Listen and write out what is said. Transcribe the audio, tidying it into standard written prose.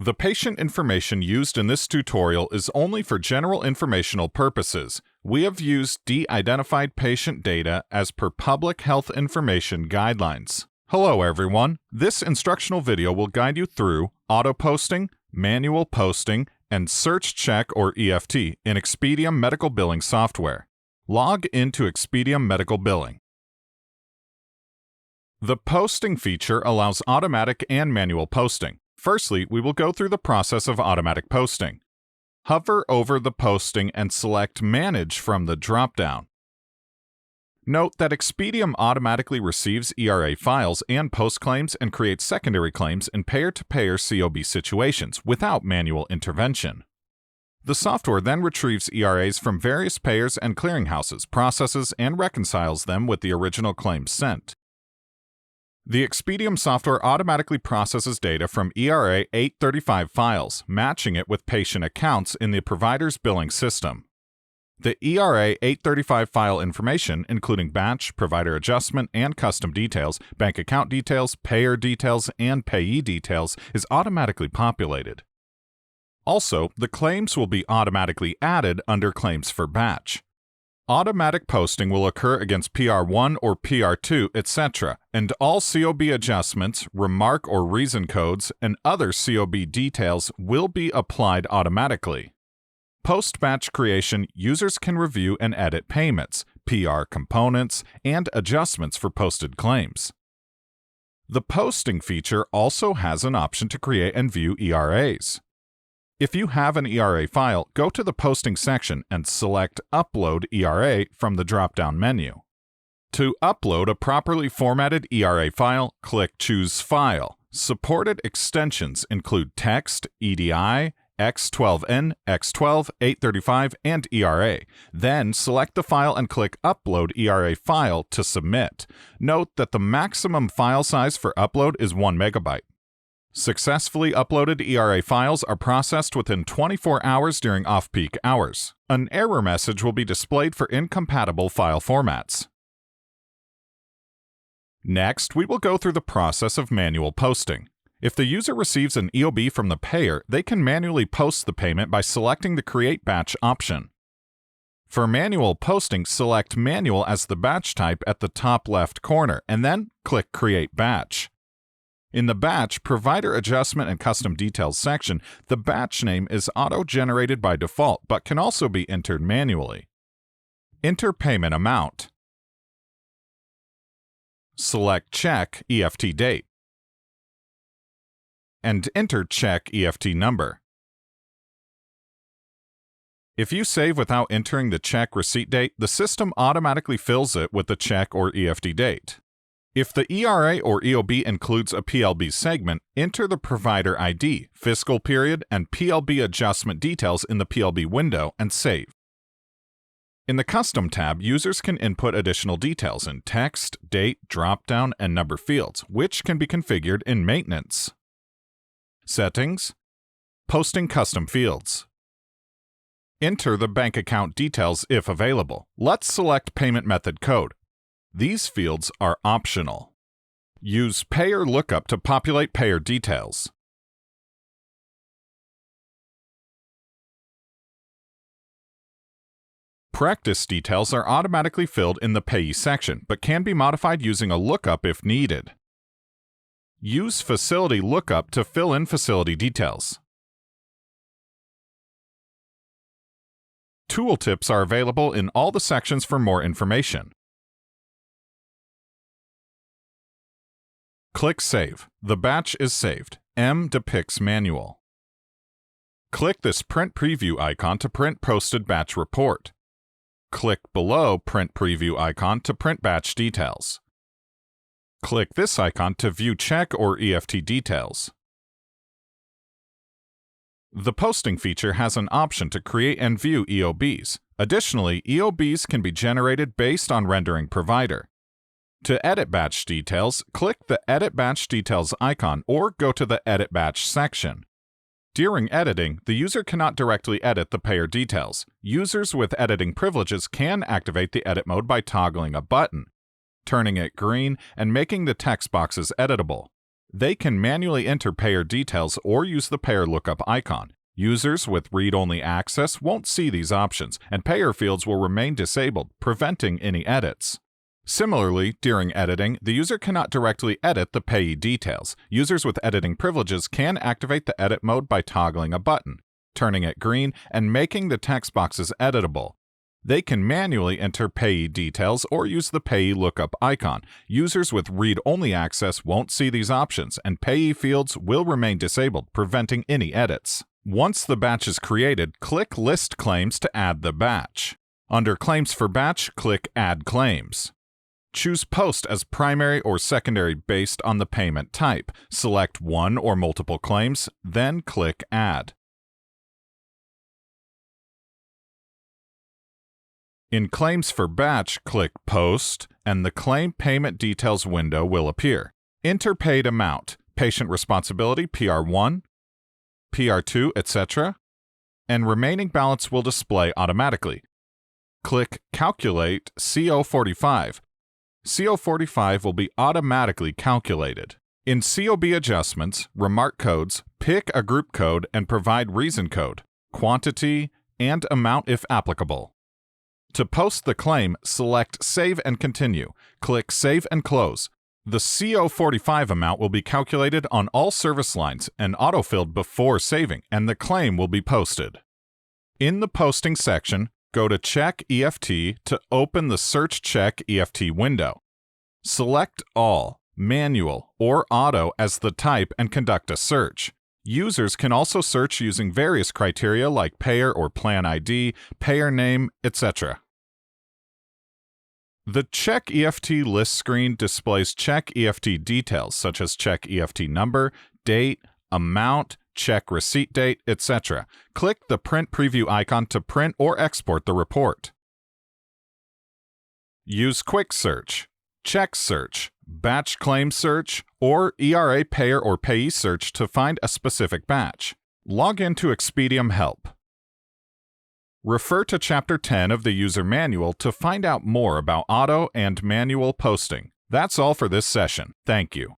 The patient information used in this tutorial is only for general informational purposes. We have used de-identified patient data as per public health information guidelines. Hello everyone, this instructional video will guide you through auto-posting, manual posting, and search check or EFT in expEDIum medical billing software. Log into expEDIum medical billing. The posting feature allows automatic and manual posting. Firstly, we will go through the process of automatic posting. Hover over the posting and select Manage from the drop-down. Note that expEDIum automatically receives ERA files and post claims and creates secondary claims in payer-to-payer COB situations without manual intervention. The software then retrieves ERAs from various payers and clearinghouses, processes, and reconciles them with the original claims sent. The expEDIum software automatically processes data from ERA 835 files, matching it with patient accounts in the provider's billing system. The ERA 835 file information, including batch, provider adjustment, and custom details, bank account details, payer details, and payee details, is automatically populated. Also, the claims will be automatically added under Claims for Batch. Automatic posting will occur against PR1 or PR2, etc., and all COB adjustments, remark or reason codes, and other COB details will be applied automatically. Post-batch creation, users can review and edit payments, PR components, and adjustments for posted claims. The posting feature also has an option to create and view ERAs. If you have an ERA file, go to the Posting section and select Upload ERA from the drop-down menu. To upload a properly formatted ERA file, click Choose File. Supported extensions include Text, EDI, X12N, X12, 835, and ERA. Then select the file and click Upload ERA File to submit. Note that the maximum file size for upload is 1 MB. Successfully uploaded ERA files are processed within 24 hours during off-peak hours. An error message will be displayed for incompatible file formats. Next, we will go through the process of manual posting. If the user receives an EOB from the payer, they can manually post the payment by selecting the Create Batch option. For manual posting, select Manual as the batch type at the top left corner, and then click Create Batch. In the Batch, Provider Adjustment and Custom Details section, the batch name is auto-generated by default but can also be entered manually. Enter payment amount. Select Check EFT Date. And enter check EFT number. If you save without entering the check receipt date, the system automatically fills it with the check or EFT date. If the ERA or EOB includes a PLB segment, enter the provider ID, fiscal period, and PLB adjustment details in the PLB window and save. In the Custom tab, users can input additional details in text, date, drop-down, and number fields, which can be configured in Maintenance. Settings. Posting custom fields. Enter the bank account details if available. Let's select Payment Method Code. These fields are optional. Use Payer Lookup to populate payer details. Practice details are automatically filled in the Payee section, but can be modified using a lookup if needed. Use Facility Lookup to fill in facility details. Tooltips are available in all the sections for more information. Click Save. The batch is saved. M depicts manual. Click this Print Preview icon to print posted batch report. Click below Print Preview icon to print batch details. Click this icon to view check or EFT details. The posting feature has an option to create and view EOBs. Additionally, EOBs can be generated based on rendering provider. To edit batch details, click the Edit Batch Details icon or go to the Edit Batch section. During editing, the user cannot directly edit the payer details. Users with editing privileges can activate the edit mode by toggling a button, turning it green, and making the text boxes editable. They can manually enter payer details or use the payer lookup icon. Users with read-only access won't see these options, and payer fields will remain disabled, preventing any edits. Similarly, during editing, the user cannot directly edit the payee details. Users with editing privileges can activate the edit mode by toggling a button, turning it green, and making the text boxes editable. They can manually enter payee details or use the payee lookup icon. Users with read-only access won't see these options, and payee fields will remain disabled, preventing any edits. Once the batch is created, click List Claims to add the batch. Under Claims for Batch, click Add Claims. Choose Post as primary or secondary based on the payment type. Select one or multiple claims, then click Add. In Claims for Batch, click Post, and the Claim Payment Details window will appear. Enter paid amount, patient responsibility PR1, PR2, etc., and remaining balance will display automatically. Click Calculate CO45. CO45 will be automatically calculated. In COB adjustments, remark codes, pick a group code and provide reason code, quantity, and amount if applicable. To post the claim, select Save and Continue. Click Save and Close. The CO45 amount will be calculated on all service lines and autofilled before saving, and the claim will be posted. In the Posting section, go to Check EFT to open the Search Check EFT window. Select All, Manual, or Auto as the type and conduct a search. Users can also search using various criteria like payer or plan ID, payer name, etc. The Check EFT list screen displays Check EFT details such as Check EFT number, date, amount, check receipt date, etc. Click the Print Preview icon to print or export the report. Use Quick Search, Check Search, Batch Claim Search, or ERA Payer or Payee Search to find a specific batch. Log into expEDIum Help. Refer to Chapter 10 of the User Manual to find out more about auto and manual posting. That's all for this session. Thank you.